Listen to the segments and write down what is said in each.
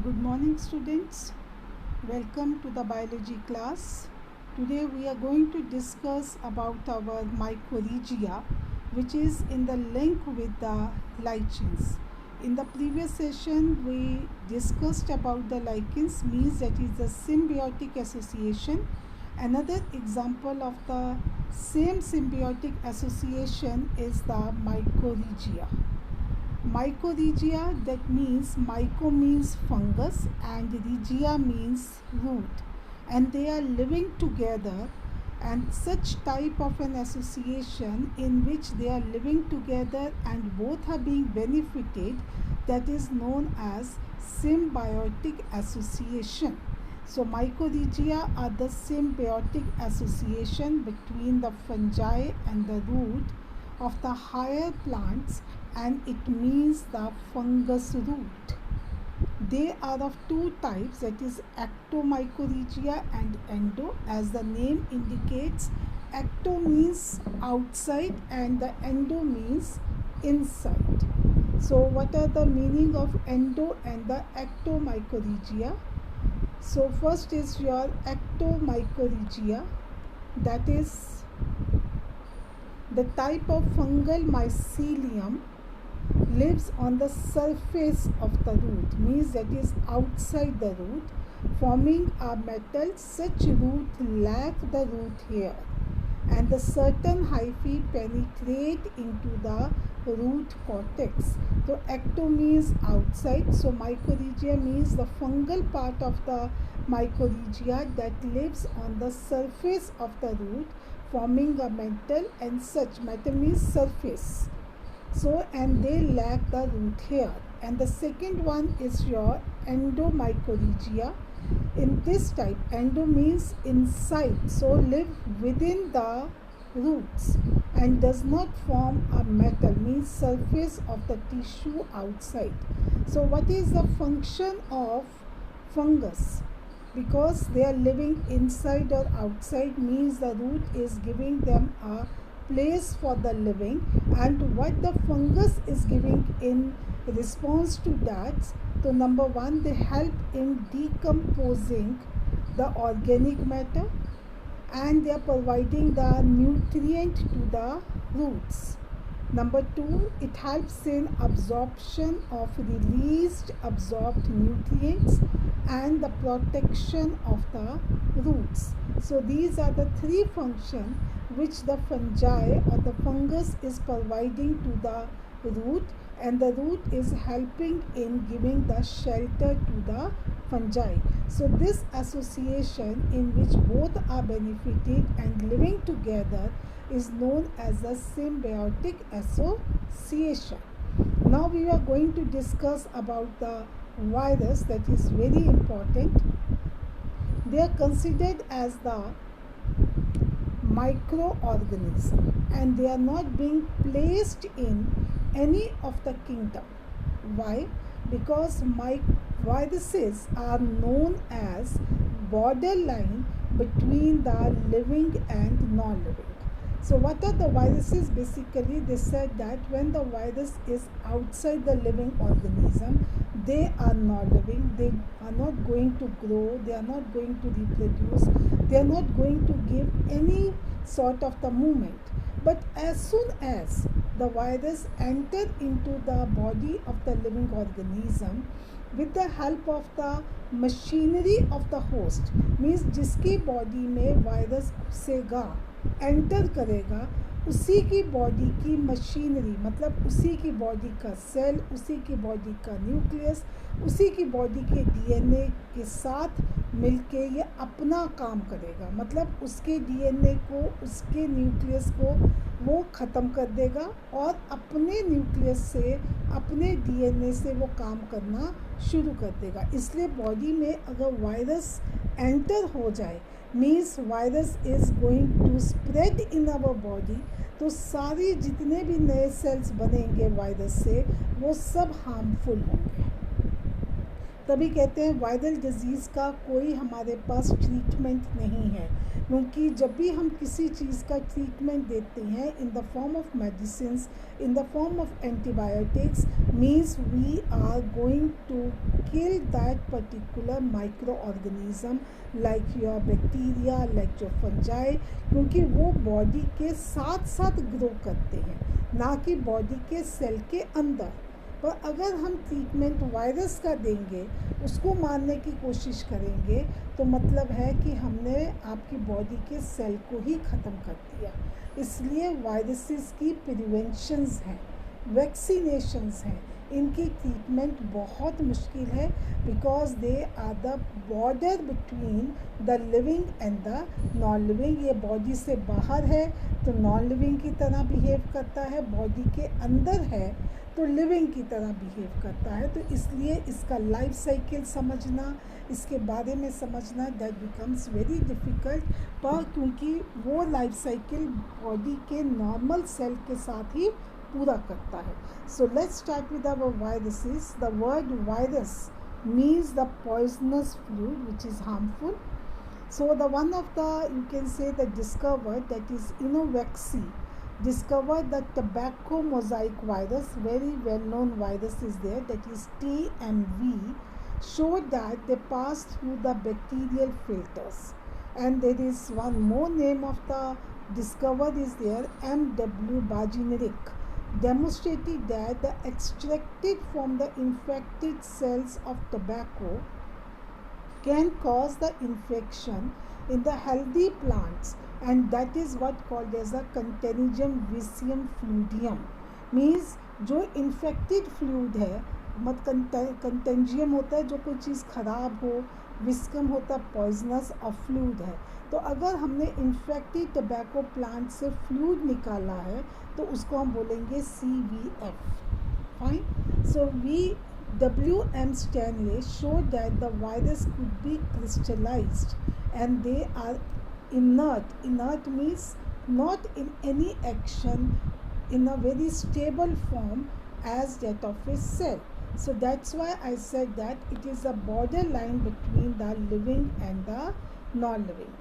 Good morning, students. Welcome to the biology class. Today we are going to discuss about our mycorrhiza, which is in the link with the light chains. In the previous session, we discussed about the lichens, means that is the symbiotic association. Another example of the same symbiotic association is the mycorrhiza. Mycorrhiza, that means myco means fungus and rhiza means root, and they are living together, and such type of an association in which they are living together and both are being benefited, that is known as symbiotic association. So mycorrhiza are the symbiotic association between the fungi and the root of the higher plants, and it means the fungus root. They are of two types, that is ectomycorrhiza and endo. As the name indicates, ecto means outside and the endo means inside. So what are the meaning of endo and the ectomycorrhiza? So first is your ectomycorrhiza, that is the type of fungal mycelium lives on the surface of the root, means that is outside the root, forming a metal. Such root lack the root hair, and the certain hyphae penetrate into the root cortex. So ecto means outside, so mycorrhiza means the fungal part of the mycorrhiza that lives on the surface of the root, forming a mantle, and such metal means surface. So, and they lack the root hair. And the second one is your endomycorrhiza. In this type, endo means inside, so live within the roots and does not form a metal, means surface of the tissue outside. So what is the function of fungus? Because they are living inside or outside, means the root is giving them a place for the living, and what the fungus is giving in response to that. So number one, they help in decomposing the organic matter, and they are providing the nutrient to the roots. Number two, it helps in absorption of released absorbed nutrients and the protection of the roots. So these are the three functions which the fungi or the fungus is providing to the root, and the root is helping in giving the shelter to the fungi. So this association in which both are benefited and living together is known as a symbiotic association. Now we are going to discuss about the virus, that is very important. They are considered as the microorganism, and they are not being placed in any of the kingdom. Why? Because viruses are known as borderline between the living and non-living. So what are the viruses? Basically, they said that when the virus is outside the living organism, they are not living, they are not going to grow, they are not going to reproduce, they are not going to give any sort of the movement. But as soon as the virus enter into the body of the living organism with the help of the machinery of the host, means जिसकी body में virus घुसेगा, enter करेगा, उसी की body की machinery, मतलब उसी की body का सेल, उसी की बॉडी का न्यूक्लियस, उसी की बॉडी के डीएनए के साथ मिलके ये अपना काम करेगा, मतलब उसके डीएनए को, उसके न्यूक्लियस को वो ख़त्म कर देगा और अपने न्यूक्लियस से, अपने डीएनए से वो काम करना शुरू कर देगा. इसलिए बॉडी में अगर वायरस एंटर हो जाए, means virus is going to spread in our body, तो सारी जितने भी नए सेल्स बनेंगे वायरस से, वो सब हार्मफुल होंगे. तभी कहते हैं वायरल डिजीज़ का कोई हमारे पास ट्रीटमेंट नहीं है, क्योंकि जब भी हम किसी चीज़ का ट्रीटमेंट देते हैं in the form of medicine, in the form of antibiotics, means we are going to kill that particular micro organism like your bacteria, like your fungi, क्योंकि वो बॉडी के साथ साथ ग्रो करते हैं, ना कि बॉडी के सेल के अंदर। पर अगर हम ट्रीटमेंट वायरस का देंगे, उसको मारने की कोशिश करेंगे, तो मतलब है कि हमने आपकी बॉडी के सेल को ही ख़त्म कर दिया। इसलिए वायरसेस की प्रिवेंशंस हैं, वैक्सीनेशंस हैं, इनकी ट्रीटमेंट बहुत मुश्किल है, because they are the border between the living and the non living. ये बॉडी से बाहर है तो नॉन लिविंग की तरह बिहेव करता है, बॉडी के अंदर है तो लिविंग की तरह बिहेव करता है। तो इसलिए इसका लाइफ साइकिल समझना, इसके बारे में समझना, दैट बिकम्स वेरी डिफ़िकल्ट, पर क्योंकि वो लाइफ साइकिल बॉडी के नॉर्मल सेल के साथ ही पूरा करता है। So let's start with our viruses. The word virus means the poisonous fluid which is harmful. So the one of the, you can say, the discovered, that is Innovexi, discovered the tobacco mosaic virus, very well known virus is there, that is TMV, showed that they pass through the bacterial filters. And there is one more name of the discovered is there, MW Bajineric, demonstrated that the extracted from the infected cells of tobacco can cause the infection in the healthy plants, and that is what called as a Contagium Vicium Fluidium, means जो infected fluid है, मत कंटेंजियम होता है जो कोई चीज़ ख़राब हो, Viscum होता है पॉइजनस और फ्लूइड है। तो अगर हमने इन्फेक्टेड टबैको प्लांट से फ्लूइड निकाला है तो उसको हम बोलेंगे CVF। Fine. So WM Stanley showed that the virus could be crystallized and they are inert. Inert means not in any action, in a very stable form as that of a cell. So that's why I said that it is a borderline between the living and the non-living.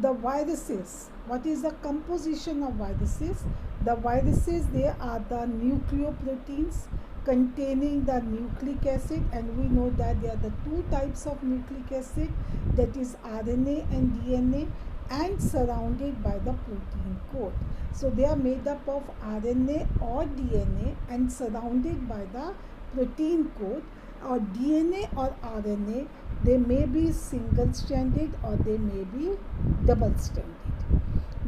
The viruses, what is the composition of viruses? The viruses, they are the nucleoproteins containing the nucleic acid, and we know that there are the two types of nucleic acid, that is RNA and DNA, and surrounded by the protein coat. So they are made up of RNA or DNA and surrounded by the protein coat, or DNA or RNA, they may be single stranded or they may be double stranded.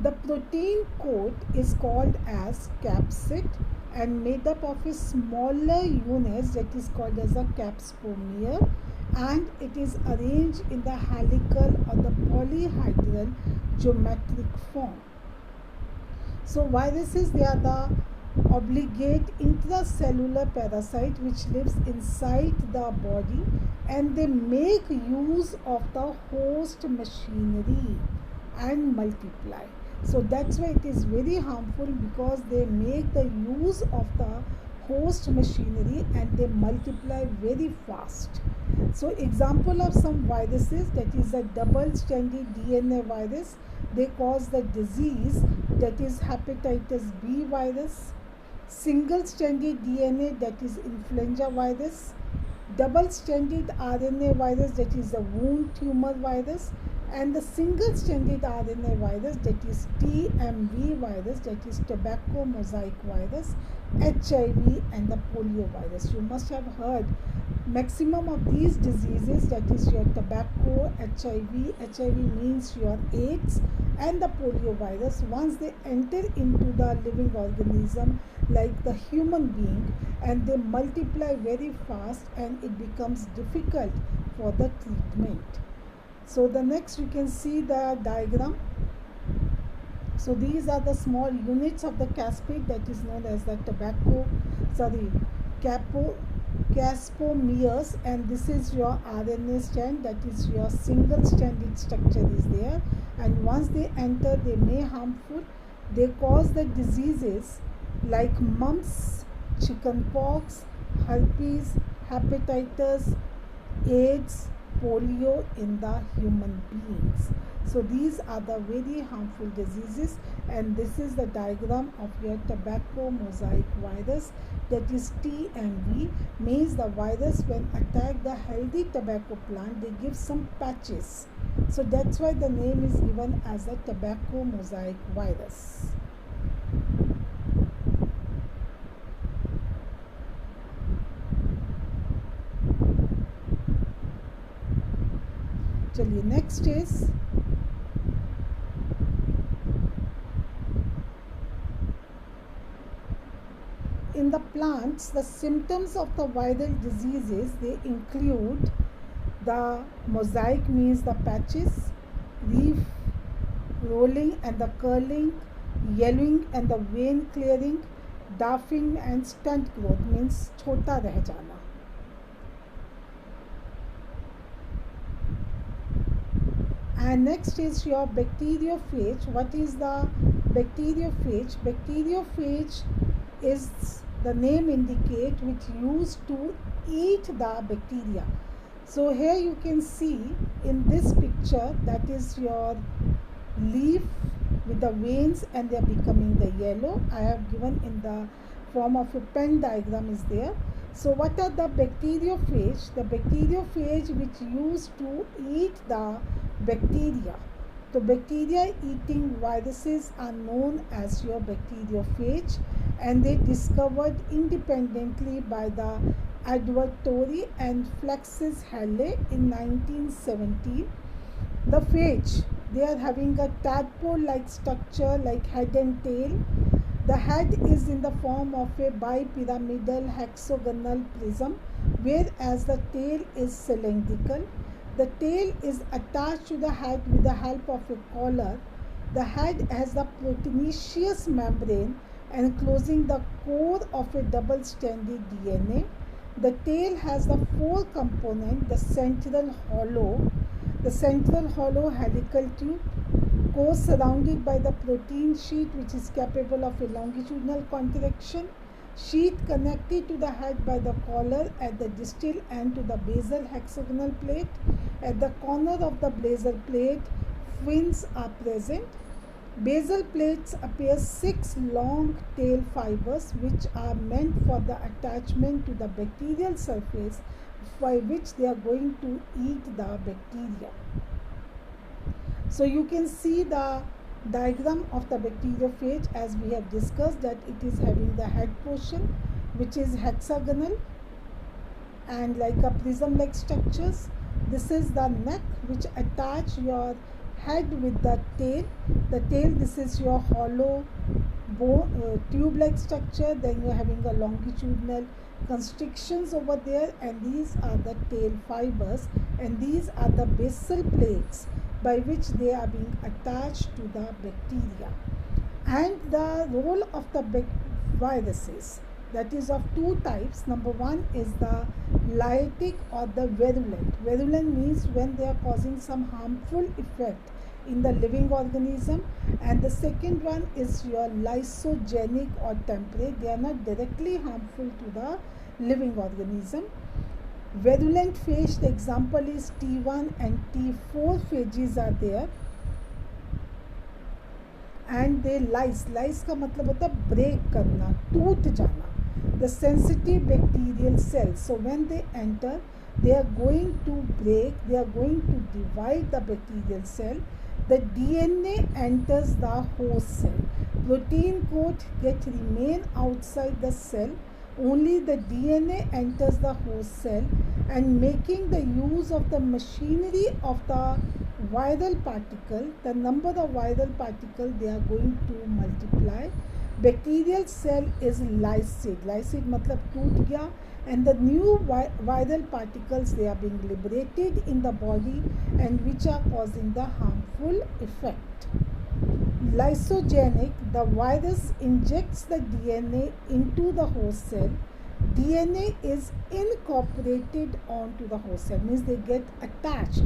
The protein coat is called as capsid and made up of a smaller units that is called as a capsomere, and it is arranged in the helical or the polyhedral geometric form. So viruses, they are the obligate intracellular parasite which lives inside the body, and they make use of the host machinery and multiply. So that's why it is very harmful, because they make the use of the host machinery and they multiply very fast. So example of some viruses, that is a double-stranded DNA virus, they cause the disease, that is hepatitis B virus, single-stranded DNA, that is influenza virus, double-stranded RNA virus, that is the wound tumor virus, and the single-stranded RNA virus, that is TMV virus, that is tobacco mosaic virus, HIV, and the polio virus. You must have heard maximum of these diseases, that is your tobacco, HIV means your AIDS, and the polio virus, once they enter into the living organism like the human being, and they multiply very fast, and it becomes difficult for the treatment. So the next you can see the diagram. So these are the small units of the capsid, that is known as the caspomeres, and this is your RNA strand, that is your single stranded structure is there, and once they enter they may harmful. They cause the diseases like mumps, chickenpox, herpes, hepatitis, AIDS, polio in the human beings. So these are the very harmful diseases, and this is the diagram of your tobacco mosaic virus, that is TMV. Means the virus when attack the healthy tobacco plant, they give some patches. So that's why the name is given as a tobacco mosaic virus. चलिए next is in the plants, the symptoms of the viral diseases, they include the mosaic, means the patches, leaf rolling and the curling, yellowing and the vein clearing, dwarfing and stunt growth, means छोटा रह जाना. And next is your bacteriophage. What is the bacteriophage? Bacteriophage is the name indicate which used to eat the bacteria. So here you can see in this picture, that is your leaf with the veins and they are becoming the yellow. I have given in the form of a pen diagram is there. So what are the bacteriophage? The bacteriophage which used to eat the bacteria. So bacteria eating viruses are known as your bacteriophage, and they discovered independently by the Edward Torrey and Flaxus Halley in 1917. The phage, they are having a tadpole-like structure like head and tail. The head is in the form of a bipyramidal hexagonal prism, whereas the tail is cylindrical. The tail is attached to the head with the help of a collar. The head has the proteinaceous membrane enclosing the core of a double-stranded DNA. The tail has the four components: the central hollow helical tube, core surrounded by the protein sheet which is capable of a longitudinal contraction, sheath connected to the head by the collar at the distal end to the basal hexagonal plate. At the corner of the basal plate, fins are present. Basal plates appear 6 long tail fibers which are meant for the attachment to the bacterial surface, by which they are going to eat the bacteria. So you can see the diagram of the bacteriophage as we have discussed, that it is having the head portion which is hexagonal and like a prism like structures. This is the neck which attach your head with the tail. The tail, this is your hollow tube like structure. Then you are having a longitudinal constrictions over there, and these are the tail fibers, and these are the basal plates by which they are being attached to the bacteria. And the role of the viruses, that is of two types. Number one is the lytic or the virulent. Virulent means when they are causing some harmful effect in the living organism, and the second one is your lysogenic or temperate. They are not directly harmful to the living organism. Virulent phage, the example is T1 and T4 phages are there, and they lyse का मतलब होता है break करना, टूट जाना. The sensitive bacterial cells, so when they enter, they are going to break, they are going to divide the bacterial cell. The DNA enters the host cell. Protein coat remain outside the cell. Only the DNA enters the host cell, and making the use of the machinery of the viral particle, the number of viral particles, they are going to multiply. Bacterial cell is lysate. Lysate मतलब टूट गया, and the new viral particles, they are being liberated in the body and which are causing the harmful effect. Lysogenic, the virus injects the DNA into the host cell. DNA is incorporated onto the host cell, means they get attached.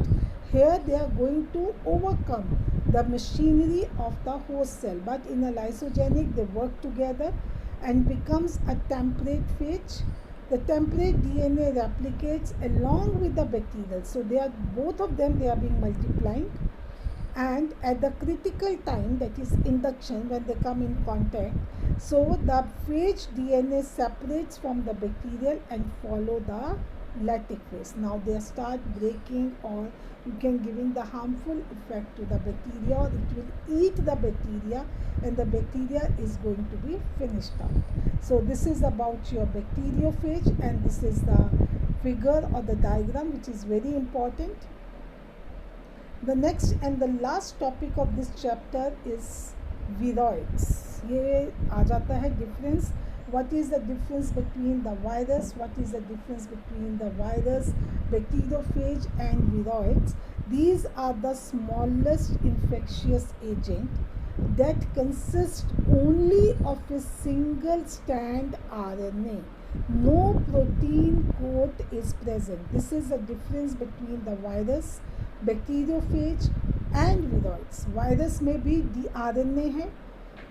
Here they are going to overcome the machinery of the host cell, but in a lysogenic they work together and becomes a temperate phage. The template DNA replicates along with the bacterial. So they are both of them, they are being multiplying, and at the critical time, that is induction, when they come in contact, so the phage DNA separates from the bacterial and follow the lactic phase. Now they start breaking, or you can giving the harmful effect to the bacteria, or it will eat the bacteria and the bacteria is going to be finished out. So this is about your bacteriophage, and this is the figure or the diagram which is very important. The next and the last topic of this chapter is viroids. ये आ जाता है difference. What is the difference between the virus? What is the difference between the virus, bacteriophage and viroids? These are the smallest infectious agent that consist only of a single strand RNA. No protein coat is present. This is the difference between the virus, bacteriophage and viroids. Virus में भी RNA है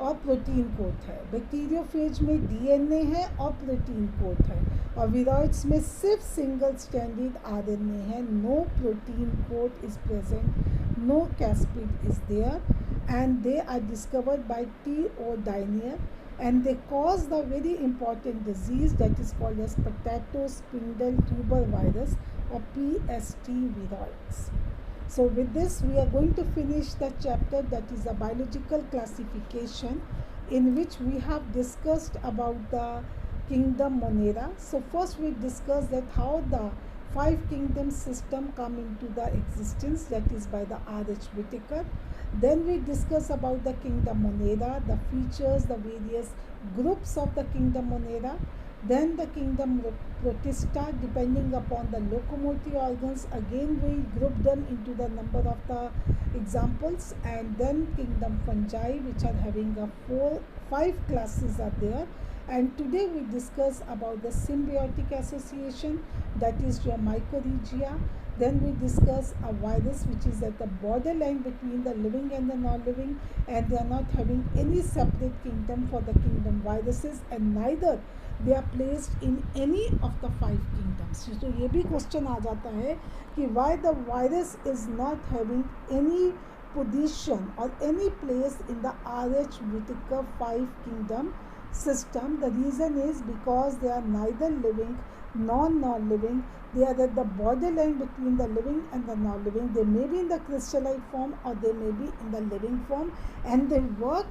और protein coat है. Bacteriophage में DNA है और protein coat है. और विरॉइड्स में सिर्फ सिंगल स्टैंडर्ड RNA है. No protein coat is present, no capsid is there, and they are discovered by T.O. Dynier, and they cause the very important disease that is called as potato spindle tuber virus, or PST viroids. So with this we are going to finish the chapter, that is a biological classification, in which we have discussed about the kingdom Monera. So first we discussed that how the 5 kingdom system come into the existence, that is by the R.H. Whitaker. Then we discuss about the kingdom Monera, the features, the various groups of the kingdom Monera. Then the kingdom Protista, depending upon the locomotive organs, again we group them into the number of the examples. And then kingdom Fungi, which are having a 5 classes are there. And today we discuss about the symbiotic association, that is your mycorrhiza. Then we discuss a virus which is at the borderline between the living and the non-living, and they are not having any separate kingdom for the kingdom viruses, and neither they are placed in any of the 5 kingdoms. So ये भी question आ जाता है कि why the virus is not having any position or any place in the R.H. Whitaker 5 kingdom system. The reason is because they are neither living nor non-living. They are at the borderline between the living and the non-living. They may be in the crystallite form or they may be in the living form, and they work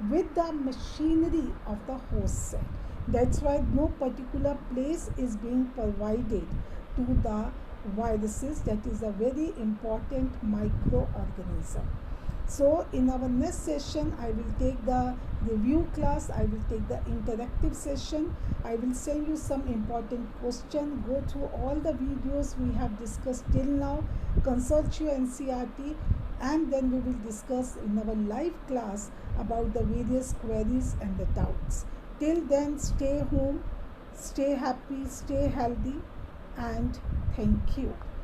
with the machinery of the host cell. That's why no particular place is being provided to the viruses. That is a very important microorganism. So in our next session, I will take the review class, I will take the interactive session, I will send you some important question, go through all the videos we have discussed till now, consult your NCERT, and then we will discuss in our live class about the various queries and the doubts. Till then, stay home, stay happy, stay healthy, and thank you.